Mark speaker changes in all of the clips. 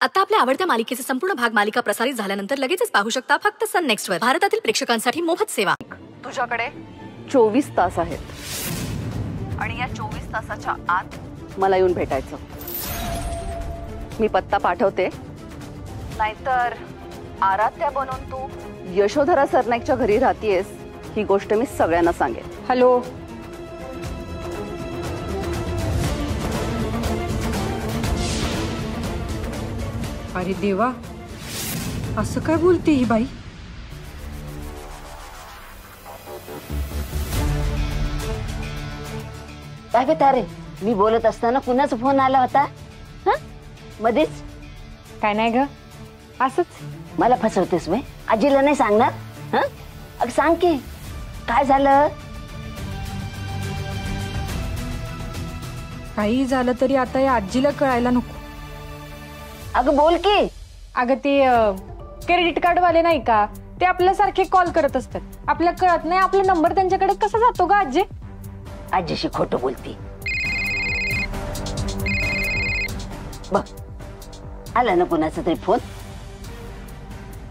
Speaker 1: आता आपल्या आवडत्या मालिकेचे संपूर्ण भाग मालिका प्रसारित झाल्यानंतर लगेचच पाहू शकता फक्त सन नेक्स्ट वर. भारतातील प्रेक्षकांसाठी मोफत सेवा.
Speaker 2: तुझ्याकडे
Speaker 3: 24 तास आहेत
Speaker 2: आणि या 24 तासाच्या आत
Speaker 3: मला येऊन भेटायचं. मी पत्ता पाठवते.
Speaker 2: नाहीतर आराध्या बनून तू
Speaker 3: यशोधरा सरनाईकच्या घरी राहतेस ही गोष्ट मी सगळ्यांना सांगेन.
Speaker 4: हॅलो, अरे देवा, असं काय बोलते ही बाई?
Speaker 5: काय ग तारे, मी बोलत असताना कुणाचा फोन आला होता? मध्येच
Speaker 4: काय नाही ग, असंच.
Speaker 5: मला फसवतेस मी? आजीला नाही सांगणार? अगं सांग की काय झालं?
Speaker 4: काही झालं तरी आता या आजीला कळायला नको.
Speaker 5: अगं बोल की.
Speaker 4: अगं ते क्रेडिट कार्ड वाले नाही का, ते आपल्यासारखे कॉल करत असतात. आपल्याला कळत नाही आपला नंबर त्यांच्याकडे कसा जातो ग आजी?
Speaker 5: आजीशी खोटं बोलती. बघ आला ना कुणाचा तरी फोन.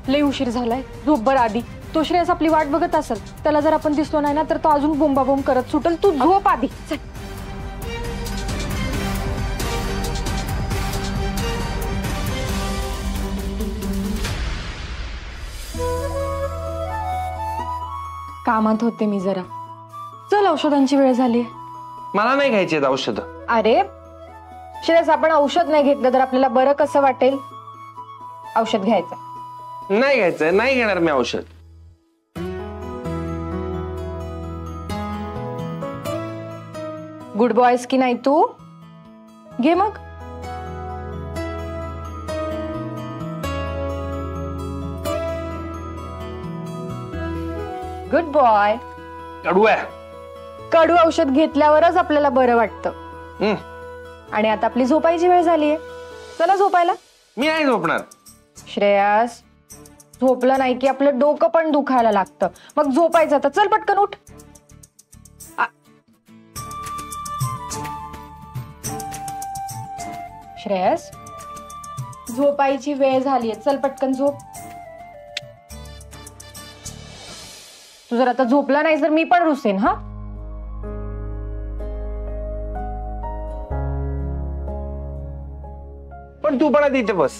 Speaker 4: लय उशीर झालाय, झोप बर आधी. तो श्रेयस आपली वाट बघत असेल. त्याला जर आपण दिसलो नाही ना तर तो अजून बोंबाबोंब करत सुटल. तू झोप आधी. चल. कामात होते मी जरा. चल, औषधांची वेळ झाली.
Speaker 6: मला नाही घ्यायची औषध.
Speaker 4: अरे श्रेयस, आपण औषध नाही घेतलं तर आपल्याला बरं कसं वाटेल? औषध घ्यायचं.
Speaker 6: नाही घ्यायचंय, नाही घेणार मी औषध.
Speaker 4: गुड बॉयज की नाही तू? घे मग. Good boy.
Speaker 6: कडू आहे.
Speaker 4: कडू औषध घेतल्यावरच आपल्याला बरं वाटतं. आणि आता आपली झोपायची वेळ झालीये. चला झोपायला.
Speaker 6: मी नाही झोपणार.
Speaker 4: श्रेयस, झोपलं नाही की आपलं डोकं पण दुखायला लागतं. मग झोपायचं. आता चल पटकन उठ. श्रेयस, झोपायची वेळ झालीये. चल पटकन झोप. तू जर आता झोपला नाही तर मी पण रुसेन. हा,
Speaker 6: पण तू पण आधी इथे बस.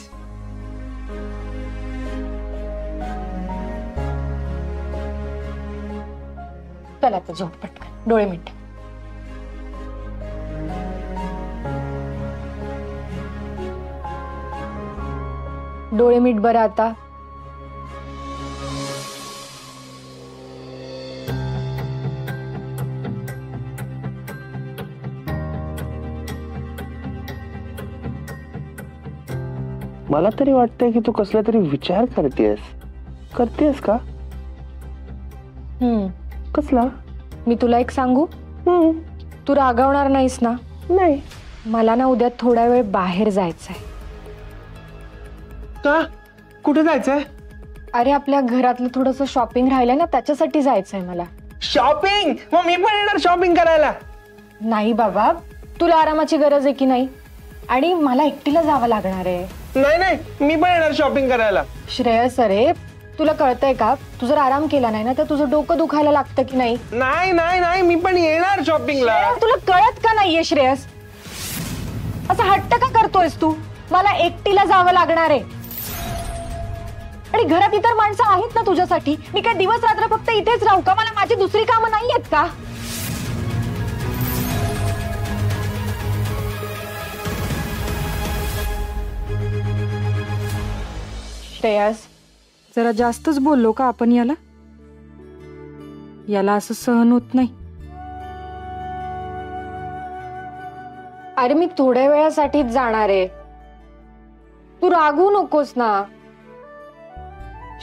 Speaker 4: चल आता झोप पटकन. डोळे मिट. डोळे मिट बरं आता.
Speaker 6: मला तरी वाटतंय की तू कसला तरी विचार करतेस. करतेस का?
Speaker 4: कसला? मी तुला एक सांगू? तू रागावणार नाहीस ना?
Speaker 6: नाही.
Speaker 4: मला ना उद्या थोडा वेळ बाहेर जायचंय.
Speaker 6: का? कुठे जायचंय?
Speaker 4: अरे आपल्या घरातलं थोडंसं शॉपिंग राहिलंय ना, त्याच्यासाठी जायचंय मला.
Speaker 6: शॉपिंग? मग मी पण येणार शॉपिंग करायला.
Speaker 4: नाही बाबा, तुला आरामाची गरज आहे की नाही? आणि मला एकटीला जावं लागणार आहे.
Speaker 6: नाही नाही, मी पण येणार शॉपिंग करायला.
Speaker 4: श्रेयस, अरे तुला कळतंय का? तू जर आराम केला नाही ना तर तुझं डोकं दुखायला लागतं की नाही?
Speaker 6: नाही नाही नाही, मी पण येणार शॉपिंगला.
Speaker 4: तुला कळत का नाहीये श्रेयस? असं हट्ट का करतोयस तू? मला एकटीला जावं लागणार आहे. आणि घरात इतर माणसं आहेत ना तुझ्यासाठी. मी काय दिवस रात्र फक्त इथेच राहू का? मला माझी दुसरी कामं नाही आहेत का? श्रेयस, जरा जास्तच बोललो का आपण याला? याला असं सहन होत नाही. अरे मी थोड्या वेळासाठीच जाणार आहे. तू रागवू नकोस ना.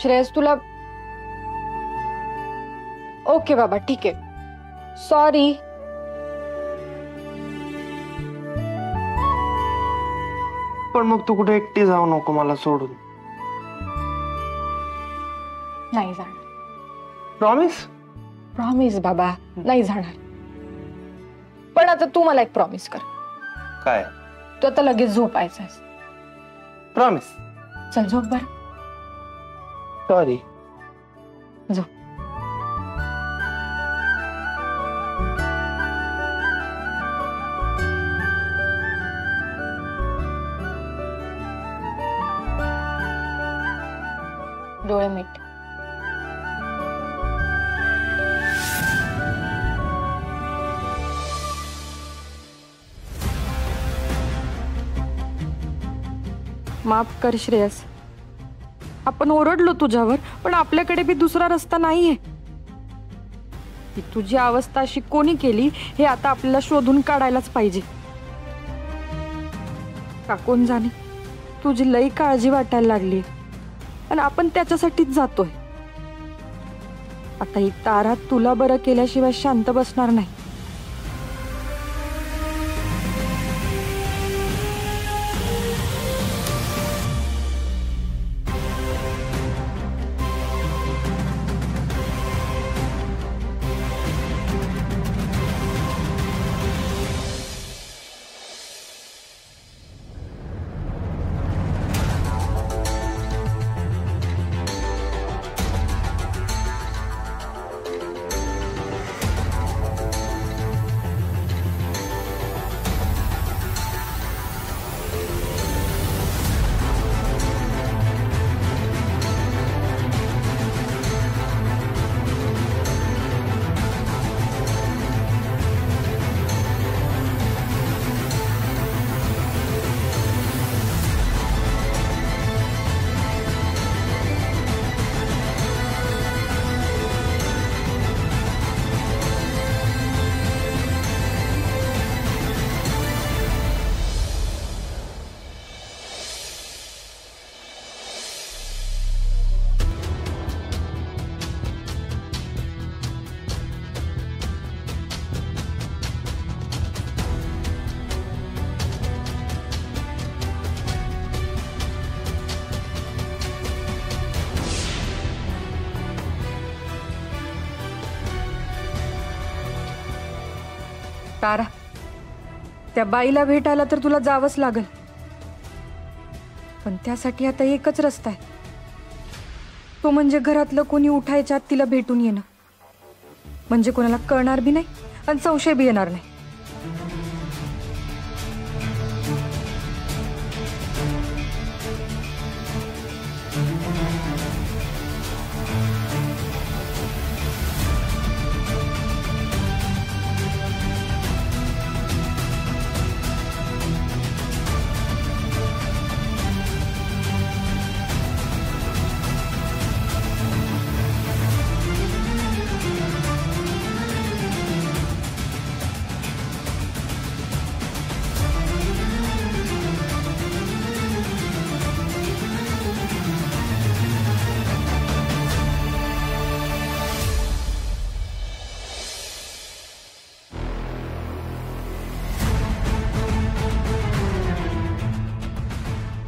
Speaker 4: श्रेयस, तुला ओके बाबा, ठीक आहे. सॉरी.
Speaker 6: पण मग तू कुठे एकटी जाऊ नको मला सोडून.
Speaker 4: नाही जाणार.
Speaker 6: प्रॉमिस?
Speaker 4: प्रॉमिस बाबा, नाही जाणार. पण आता तू मला एक प्रॉमिस कर.
Speaker 6: काय?
Speaker 4: तू आता लगेच झोपायचंस.
Speaker 6: प्रॉमिस.
Speaker 4: चल झोप बर.
Speaker 6: सॉरी.
Speaker 4: झोप. डोळे मीट. माफ कर श्रेयस, आपण ओरडलो तुझ्यावर, पण आपल्याकडे बी दुसरा रस्ता नाहीये. ती तुझी अवस्था अशी कोणी केली हे आता आपल्याला शोधून काढायलाच पाहिजे. का कोण जाणे, तुझी लई काळजी वाटायला लागली आणि आपण त्याच्यासाठीच जातोय. आता ही तारा तुला बरं केल्याशिवाय शांत बसणार नाही. तारा, त्या बाईला भेटायला तर तुला जावंच लागल, पण त्यासाठी आता एकच रस्ता आहे. तो म्हणजे घरातलं कोणी उठायच्या आत तिला भेटून येणं. म्हणजे कोणाला कळणार बी नाही आणि संशय बी येणार नाही.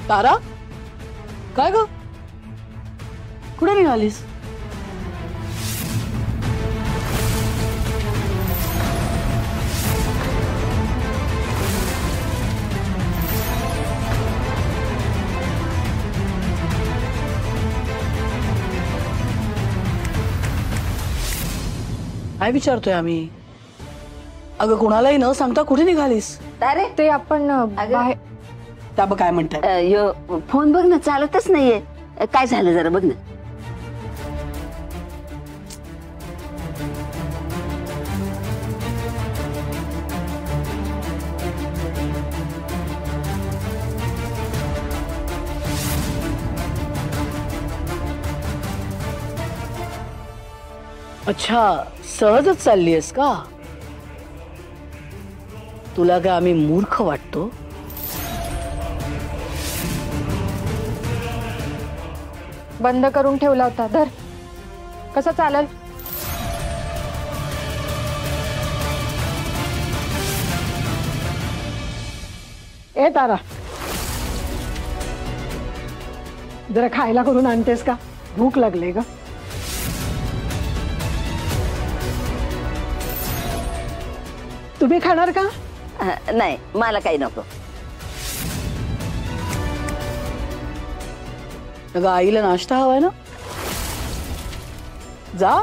Speaker 7: तारा, काय ग, कुठे निघालीस? काय विचारतोय आम्ही? अगं कोणालाही न सांगता कुठे निघालीस?
Speaker 5: अरे
Speaker 4: ते आपण बाहेर.
Speaker 7: त्या बघ काय म्हणतात.
Speaker 5: यो फोन बघ ना, चालतच नाहीये. काय झालं जरा बघ ना.
Speaker 7: अच्छा, सहजच चाललीयस का? तुला काय आम्ही मूर्ख वाटतो?
Speaker 4: बंद करून ठेवला होता. धर, कसं चालेल?
Speaker 8: ए तारा, जरा खायला करून आणतेस का? भूक लागले ग. तुम्ही खाणार का?
Speaker 5: नाही, मला काही नको.
Speaker 7: अगं आईला नाश्ता हवाय ना, जा.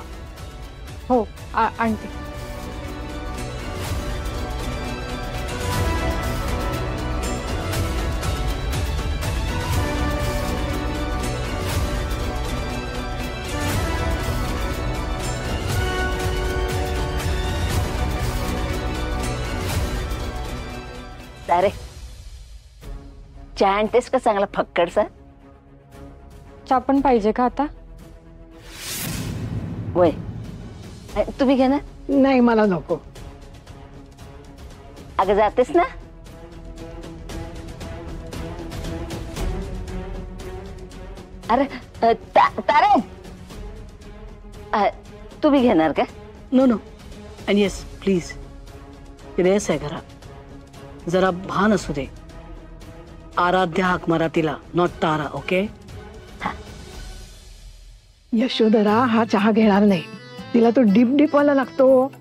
Speaker 4: हो आणते.
Speaker 5: अरे चहा आणतेस का चांगला फक्कडचा?
Speaker 4: चहा पण पाहिजे का आता?
Speaker 5: वय तुम्ही घ्या ना.
Speaker 8: नाही मला नको.
Speaker 5: अगं जातेस ना? अरे तारे तुम्ही घेणार का?
Speaker 7: No no and yes please. रेस आहे घरात, जरा भान असू दे. आराध्या हाक मारा तिला, नॉट तारा. ओके.
Speaker 8: यशोधरा हा चहा घेणार नाही. तिला तो डीप डीप वाला लागतो,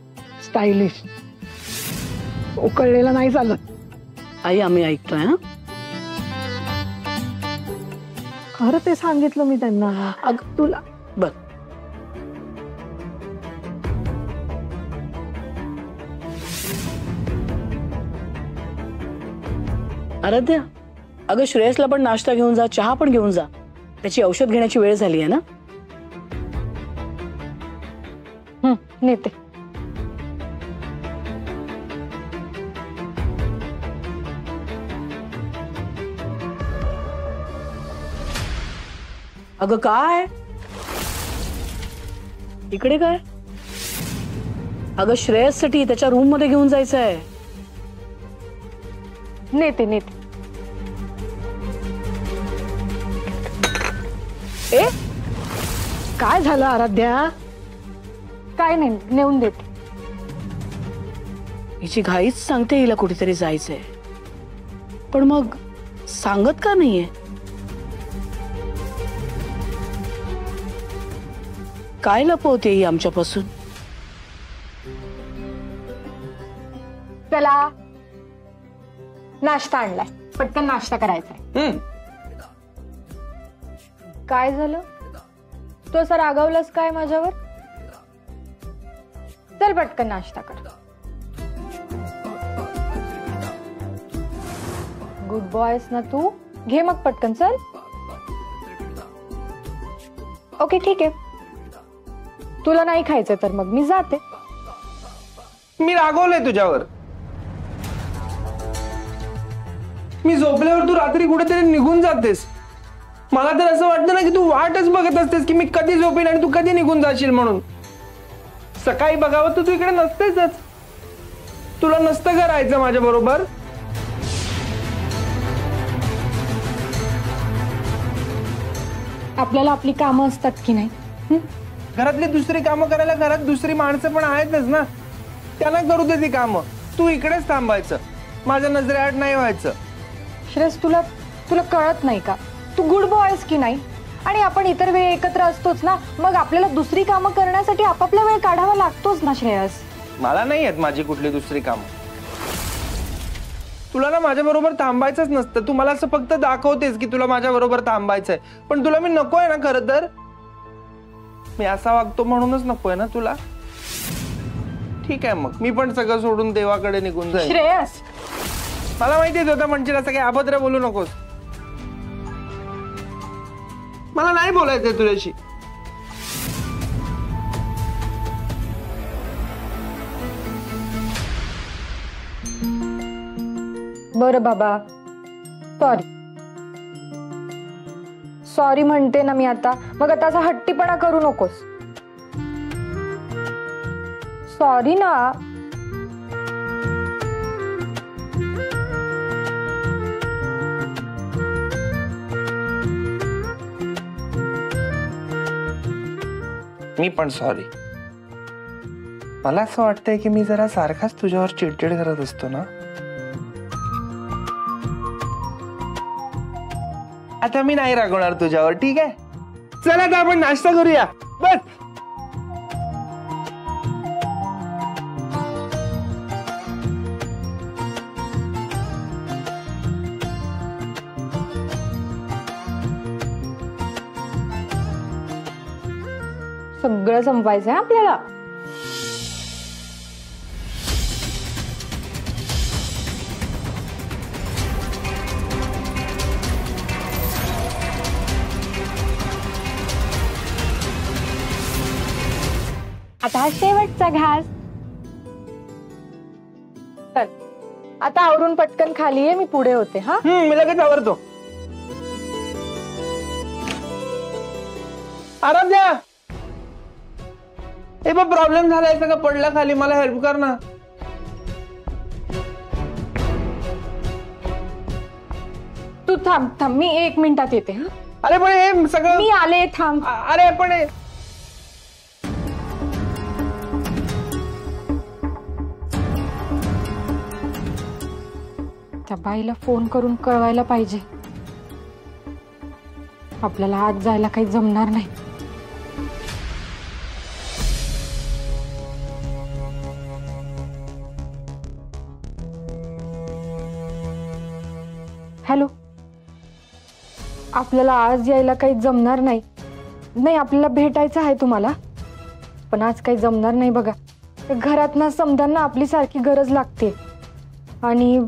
Speaker 8: स्टायलिश. उकळलेला नाही चालत.
Speaker 7: आई आम्ही ऐकतोय. हा
Speaker 8: खरं ते सांगितलं मी त्यांना.
Speaker 7: अगं
Speaker 8: तुला
Speaker 7: बर. आराध्या, अगं श्रेयसला पण नाश्ता घेऊन जा, चहा पण घेऊन जा. त्याची औषध घेण्याची वेळ झाली आहे ना.
Speaker 4: नेते.
Speaker 7: अगं काय इकडे काय? अगं श्रेयससाठी त्याच्या रूम मध्ये घेऊन जायचंय.
Speaker 4: नेते नेते.
Speaker 8: ए काय झालं आराध्या?
Speaker 4: काय नाही, नेऊन देते.
Speaker 7: हिची घाईच सांगते हिला कुठेतरी जायचंय, पण मग सांगत का नाहीये? काय लपवते ही आमच्यापासून?
Speaker 4: चला नाश्ता आणलाय, पटकन नाश्ता करायचा. काय झालं? तू असं रागावलंस काय माझ्यावर? चल पटकन नाश्ता कर. गुड बॉयस ना तू. घे मग पटकन, चल. ओके ठीक आहे, तुला नाही खायचं तर मग मी जाते.
Speaker 6: मी रागवलंय तुझ्यावर. मी झोपल्यावर तू रात्री कुठेतरी निघून जातेस. मला तर असं वाटतं ना की तू वाटच बघत असतेस की मी कधी झोपेन आणि तू कधी निघून जाशील म्हणून. सकाळी बघावं तर तू इकडे नसतेसच. तुला नसतं का राहायचं माझ्या बरोबर?
Speaker 4: आपल्याला आपली कामं असतात की नाही?
Speaker 6: घरातली दुसरी कामं करायला घरात दुसरी माणसं पण आहेतच ना, त्यांना करू दे ती कामं. तू इकडेच थांबायचं, माझ्या नजरेआड नाही व्हायचं.
Speaker 4: श्रेयस तुला तुला कळत नाही का? तू गुड बॉयस की नाही? आणि आपण इतर वेळी एकत्र असतोच ना, मग आपल्याला दुसरी कामं करण्यासाठी आपापला वेळ काढावा लागतोच ना श्रेयस.
Speaker 6: मला नाही येत माझी कुठली दुसरी कामं. तुला ना माझ्या बरोबर थांबायचंच नसतं. तू मला असं फक्त दाखवतेस की तुला माझ्या बरोबर थांबायचंय, पण तुला मी नकोय ना. खरं तर मी असा वागतो म्हणूनच नकोय ना तुला. ठीक आहे, मग मी पण सगळं सोडून देवाकडे निघून जाईल.
Speaker 4: श्रेयस
Speaker 6: मला माहितीये होतं म्हणशील असं काही अभद्र बोलू नकोस. मला नाही बोलायचंय तुझ्याशी.
Speaker 4: बरं बाबा, सॉरी सॉरी म्हणते ना मी आता. मग आता असा हट्टीपणा करू नकोस. सॉरी ना.
Speaker 6: मी पण सॉरी. मला असं वाटतंय की मी जरा सारखाच तुझ्यावर चिडचिड करत असतो ना. आता मी नाही रागवणार तुझ्यावर. ठीक आहे, चला आता आपण नाश्ता करूया. बस.
Speaker 4: सगळं संपायचं आहे आपल्याला. आता हा शेवटचा घास. चल आता आवरून पटकन खाली ये, मी पुढे होते. हा
Speaker 6: मी लगेच आवरतो. आराध्या, हे बघ प्रॉब्लेम झालाय का पडला खाली, मला हेल्प कर ना.
Speaker 4: तू थांब थांब, मी 1 मिनिटात येते. हा
Speaker 6: अरे पण हे सगळं
Speaker 4: मी आले, थांब.
Speaker 6: अरे पण हे
Speaker 4: त्या बाईला फोन करून कळवायला पाहिजे, आपल्याला आज जायला काही जमणार नाही. हॅलो, आपल्याला आज यायला काही जमणार नाही. नाही, आपल्याला भेटायचं आहे तुम्हाला, पण आज काही जमणार नाही बघा. घरात ना समजांना आपली सारखी गरज लागते आणि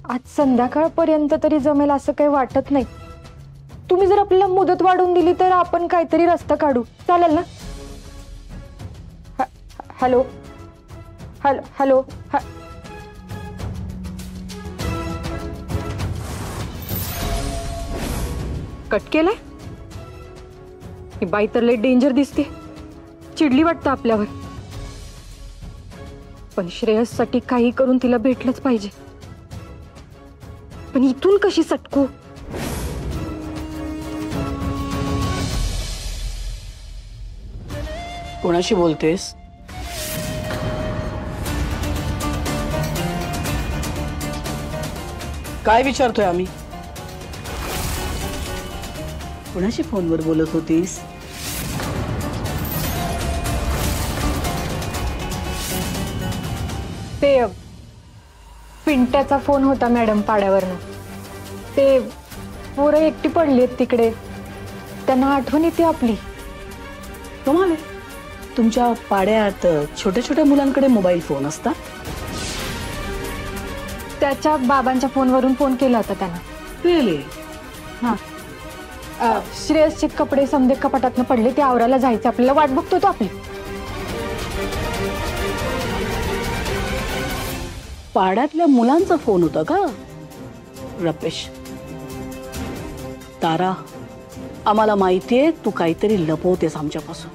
Speaker 4: आज संध्याकाळपर्यंत तरी जमेल असं काही वाटत नाही. तुम्ही जर आपल्याला मुदत वाढवून दिली तर आपण काहीतरी रस्ता काढू, चालेल ना? Hello hello hello. कट केलाय? ही बाई तर लई डेंजर दिसते, चिडली वाटतं आपल्यावर. पण श्रेयससाठी काही करून तिला भेटलंच पाहिजे. पण इथून कशी सटकू?
Speaker 7: कोणाशी बोलतेस? काय विचारतोय आम्ही? कोणाशी फोनवर बोलत होतीस?
Speaker 4: ते पिंट्याचा फोन होता मॅडम पाड्यावरनं. ते पोरं एकटी पडलीत तिकडे, त्यांना आठवण येते आपली.
Speaker 7: कमाल आहे, तुमच्या पाड्यात छोट्या छोट्या मुलांकडे मोबाईल फोन असतात.
Speaker 4: त्याच्या बाबांच्या फोनवरून फोन केला होता त्यांना.
Speaker 7: रिअली?
Speaker 4: हा, श्रेयसचे कपडे समजे कपाटातनं पडले, ते आवरायला जायचं, आपल्याला वाट बघतो तो आपली.
Speaker 7: पाड्यातल्या मुलांचा फोन होता का? रपेश, तारा, आम्हाला माहितीये तू काहीतरी लपवतेस आमच्यापासून.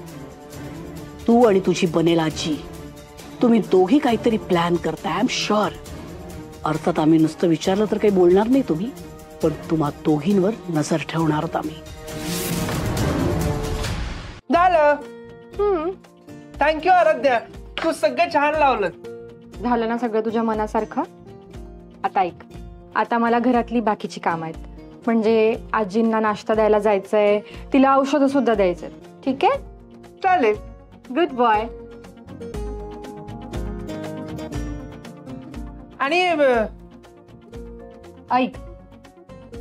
Speaker 7: तू आणि तुझी बनेल आजी, तुम्ही दोघी काहीतरी प्लॅन करताय. I am sure. अर्थात आम्ही नुसतं विचारलं तर काही बोलणार नाही तुम्ही, पण तुम्हा दोघींवर नजर ठेवणार आहोत आम्ही.
Speaker 6: झालं. थँक्यू आराध्या, तू सगळं छान लावलं.
Speaker 4: झालं ना सगळं तुझ्या मनासारखं? आता ऐक, आता मला घरातली बाकीची कामं आहेत. म्हणजे आजींना नाश्ता द्यायला जायचंय, तिला औषधं सुद्धा द्यायचंय. ठीक आहे?
Speaker 6: चालेल.
Speaker 4: Good boy.
Speaker 6: आणि
Speaker 4: ऐक,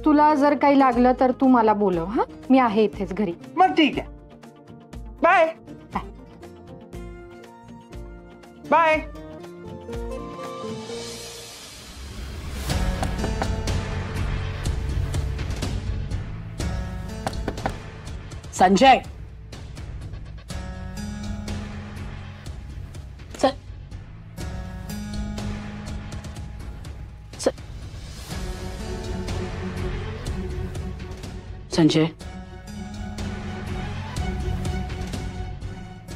Speaker 4: तुला जर काही लागलं तर तू मला बोलव. हा, मी आहे इथेच घरी.
Speaker 6: मग ठीक आहे. Bye bye.
Speaker 7: संजय, चल चल. Sanjay,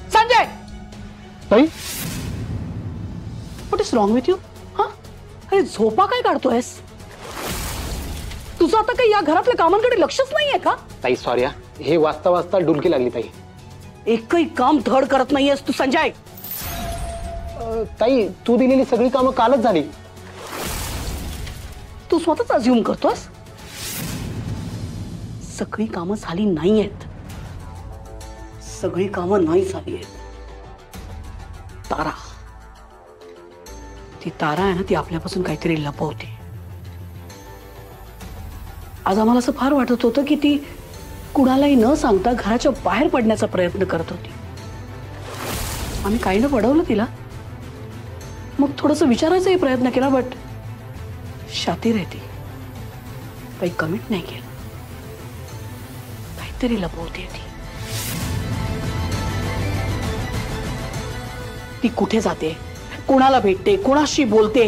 Speaker 7: Sanjay, what is wrong with you? हा, अरे झोपा काय काढतोयस? तुझं आता काही या घरातल्या कामांकडे लक्षच नाहीये का?
Speaker 9: ताई सॉरी, हे वाचता वाचता डुलकी लागली ताई.
Speaker 7: एकही काम धड करत नाहीयेस तू संजय.
Speaker 9: ताई, तू दिलेली सगळी कामं कालच झाली.
Speaker 7: तू स्वतःच अज्युम करतोस. सगळी कामं झाली नाहीयेत, सगळी कामं नाही झाली आहेत. तारा, ती तारा आहे ना, ती आपल्यापासून काहीतरी लपवते. आज आम्हाला असं फार वाटत होतं की ती कुणालाही न सांगता घराच्या बाहेर पडण्याचा प्रयत्न करत होती. आम्ही काही न पडवलं तिला. मग थोडस विचारायचाही प्रयत्न केला, बट शातीर आहे ती. काही कमिट नाही केलं. काहीतरी लपवते ती. ती कुठे जाते, कोणाला भेटते, कोणाशी बोलते,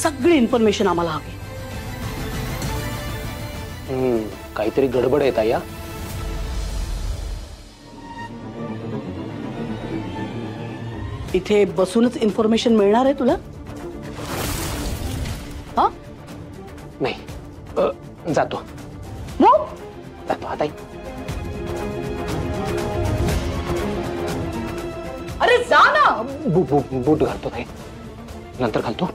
Speaker 7: सगळी इन्फॉर्मेशन आम्हाला हवी.
Speaker 9: काहीतरी गडबड आहे ताई.
Speaker 7: इथे बसूनच इन्फॉर्मेशन मिळणार आहे तुला? हा?
Speaker 9: नाही, जातो जातो आता.
Speaker 7: अरे जा ना.
Speaker 9: बूट घालतो ताई, नंतर घालतो.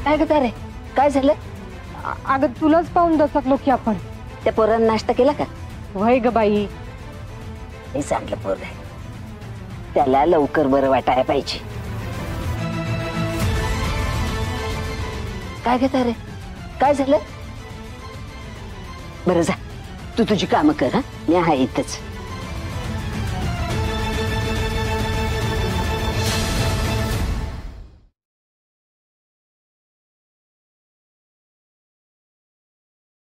Speaker 5: काय ग रे, काय झालं?
Speaker 4: अगं तुलाच पाहून दचकलो की आपण.
Speaker 5: त्या पोरानं नाश्ता केला का?
Speaker 4: वय ग बाई,
Speaker 5: हे चांगलं पोर आहे. त्याला लवकर बरं वाटायला पाहिजे. काय घेता रे, काय झालं? बरं जा, तू तुझी कामं कर. हा, मी आहे इथंच.